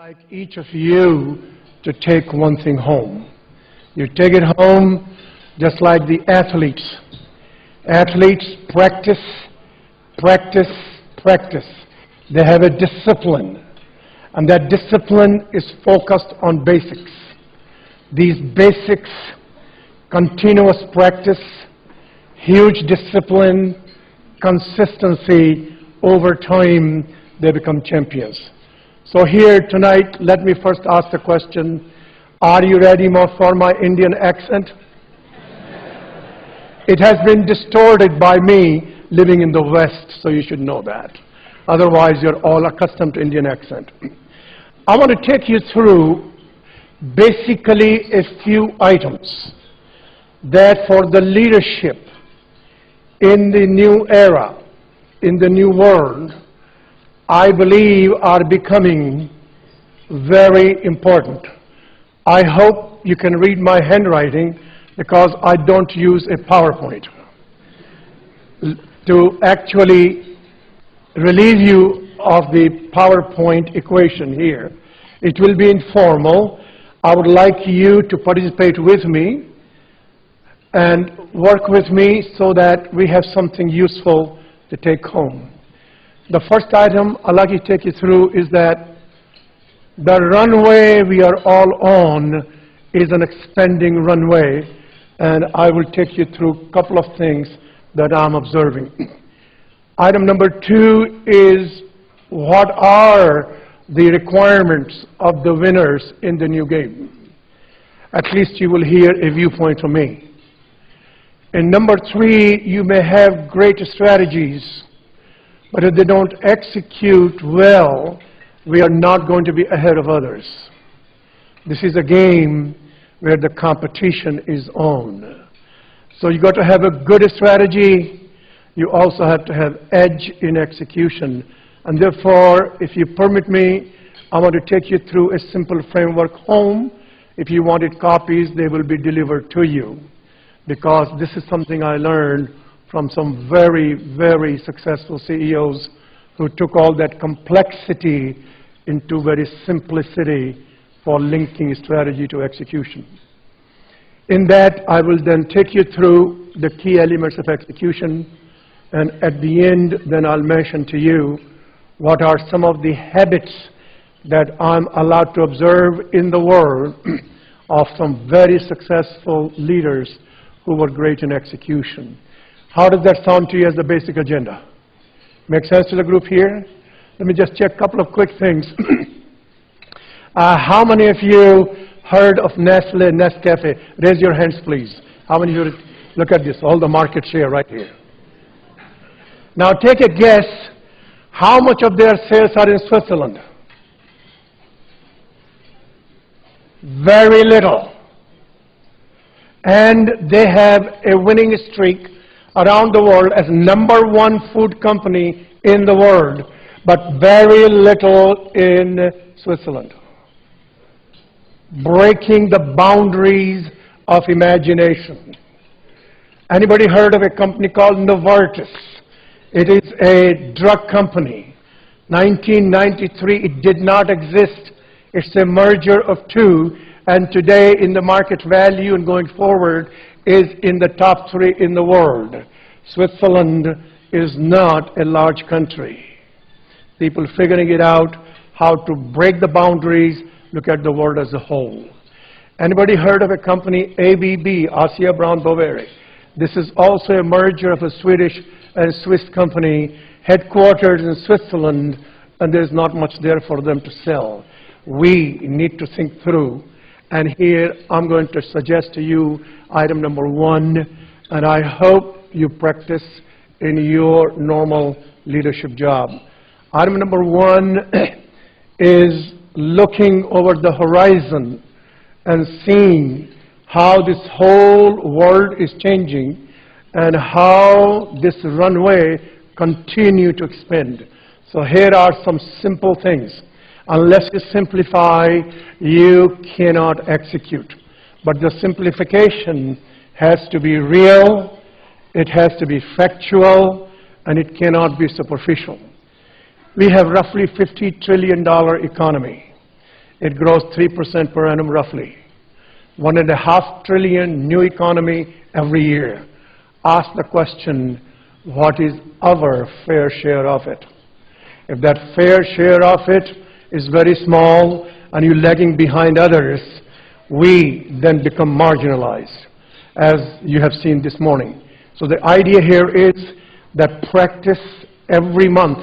like each of you to take one thing home. You take it home just like the athletes. Athletes practice, practice, practice. They have a discipline, and that discipline is focused on basics. These basics, continuous practice, huge discipline, consistency, over time, they become champions. So here tonight, let me first ask the question, are you ready for my Indian accent? It has been distorted by me living in the West, so you should know that. Otherwise, you're all accustomed to Indian accent. I want to take you through basically a few items that for the leadership in the new era, in the new world, I believe are becoming very important. I hope you can read my handwriting because I don't use a PowerPoint to actually relieve you of the PowerPoint equation here. It will be informal. I would like you to participate with me and work with me so that we have something useful to take home. The first item I'd like to take you through is that the runway we are all on is an expanding runway, and I will take you through a couple of things that I'm observing. Item number 2 is what are the requirements of the winners in the new game? At least you will hear a viewpoint from me. And number 3, you may have great strategies, but if they don't execute well, we are not going to be ahead of others. This is a game where the competition is on. So you got to have a good strategy. You also have to have edge in execution. And therefore, if you permit me, I want to take you through a simple framework home. If you wanted copies, they will be delivered to you, because this is something I learned from some very, very successful CEOs who took all that complexity into very simplicity for linking strategy to execution. In that, I will then take you through the key elements of execution, and at the end, then I'll mention to you what are some of the habits that I'm allowed to observe in the world of some very successful leaders who were great in execution. How does that sound to you as the basic agenda? Make sense to the group here? Let me just check a couple of quick things. How many of you heard of Nestle, Nescafe? Raise your hands, please. How many of you, look at this, all the market share right here. Now take a guess, how much of their sales are in Switzerland? Very little. And they have a winning streak around the world as #1 food company in the world, but very little in Switzerland. Breaking the boundaries of imagination. Anybody heard of a company called Novartis? It is a drug company. 1993, it did not exist. It's a merger of two, and today in the market value and going forward is in the top 3 in the world. Switzerland is not a large country. People figuring it out how to break the boundaries, look at the world as a whole. Anybody heard of a company, ABB, Asia Brown Boveri? This is also a merger of a Swedish and Swiss company, headquartered in Switzerland, and there's not much there for them to sell. We need to think through. And here I'm going to suggest to you item number 1, and I hope you practice in your normal leadership job. Item number 1 is looking over the horizon and seeing how this whole world is changing and how this runway continue to expand. So here are some simple things. Unless you simplify, you cannot execute. But the simplification has to be real, it has to be factual, and it cannot be superficial. We have roughly $50 trillion economy. It grows 3% per annum roughly. 1.5 trillion new economy every year. Ask the question, what is our fair share of it? If that fair share of it is very small and you're lagging behind others, we then become marginalized, as you have seen this morning. So the idea here is that practice every month,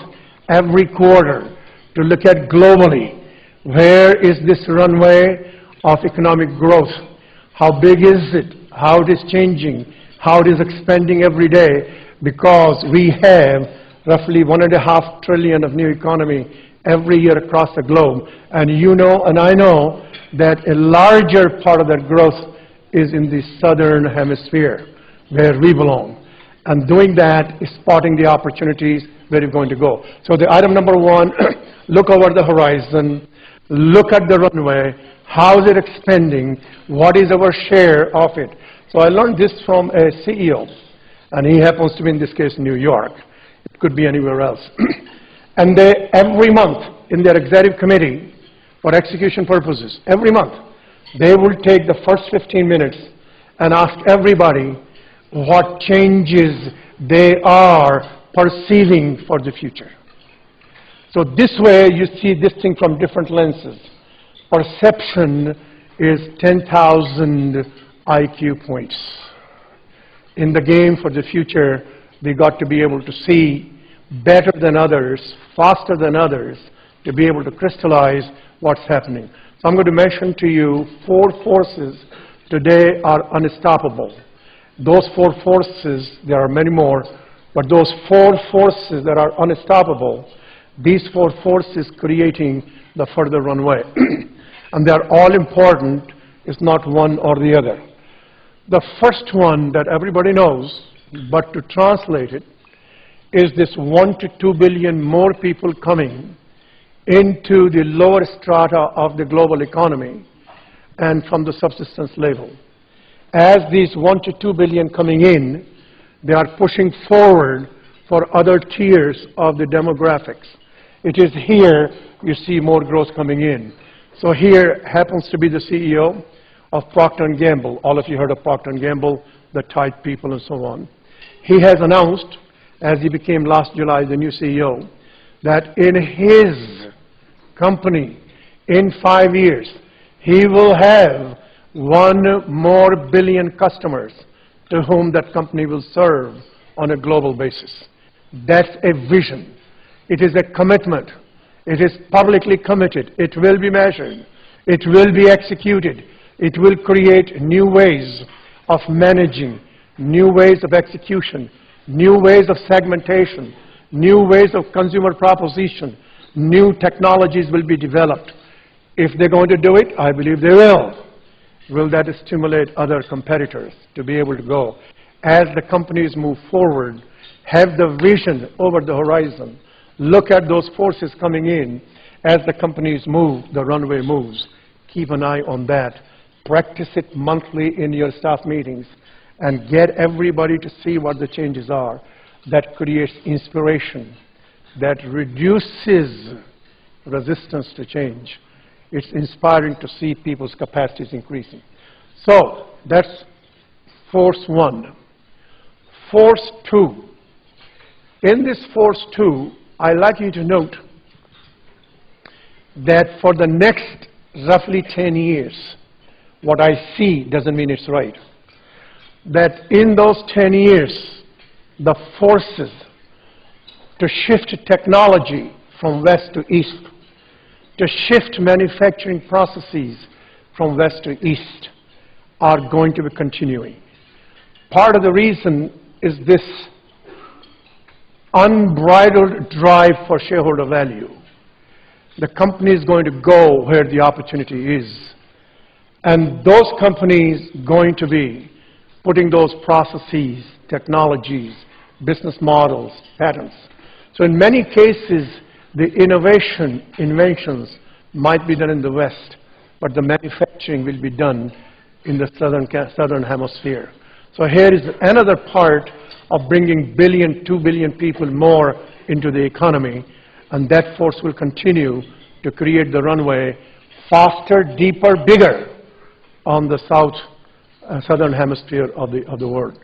every quarter, to look at globally, where is this runway of economic growth? How big is it? How it is changing? How it is expanding every day? Because we have roughly 1.5 trillion of new economy every year across the globe. And you know, and I know, that a larger part of that growth is in the southern hemisphere, where we belong. And doing that is spotting the opportunities where you're going to go. So the item number one, look over the horizon, look at the runway, how is it expanding, what is our share of it. So I learned this from a CEO, and he happens to be, in this case, New York. It could be anywhere else. And they, every month, in their executive committee, for execution purposes, every month, they will take the first 15 minutes and ask everybody what changes they are perceiving for the future. So this way, you see this thing from different lenses. Perception is 10,000 IQ points. In the game for the future, we got to be able to see better than others, faster than others, to be able to crystallize what's happening. So I'm going to mention to you 4 forces today are unstoppable. Those 4 forces, there are many more, but those 4 forces that are unstoppable, these 4 forces creating the further runway. And they're all important, it's not one or the other. The first one that everybody knows, but to translate it, is this 1 to 2 billion more people coming into the lower strata of the global economy and from the subsistence level. As these 1 to 2 billion coming in, they are pushing forward for other tiers of the demographics. It is here you see more growth coming in. So here happens to be the CEO of Procter & Gamble. All of you heard of Procter & Gamble, the Tide people and so on. He has announced, as he became last July the new CEO, that in his company, in 5 years, he will have 1 more billion customers to whom that company will serve on a global basis. That's a vision. It is a commitment. It is publicly committed. It will be measured. It will be executed. It will create new ways of managing, new ways of execution, new ways of segmentation, new ways of consumer proposition. New technologies will be developed. If they're going to do it, I believe they will. Will that stimulate other competitors to be able to go? As the companies move forward, have the vision over the horizon, look at those forces coming in. As the companies move, the runway moves. Keep an eye on that. Practice it monthly in your staff meetings and get everybody to see what the changes are. That creates inspiration. That reduces resistance to change. It's inspiring to see people's capacities increasing. So that's force 1. Force 2. In this force 2, I'd like you to note that for the next roughly 10 years, what I see doesn't mean it's right. That in those 10 years, the forces to shift technology from west to east, to shift manufacturing processes from west to east, are going to be continuing. Part of the reason is this unbridled drive for shareholder value. The company is going to go where the opportunity is. And those companies going to be putting those processes, technologies, business models, patents. So in many cases, the inventions might be done in the West, but the manufacturing will be done in the southern hemisphere. So here is another part of bringing 2 billion people more into the economy, and that force will continue to create the runway faster, deeper, bigger on the southern hemisphere of the world.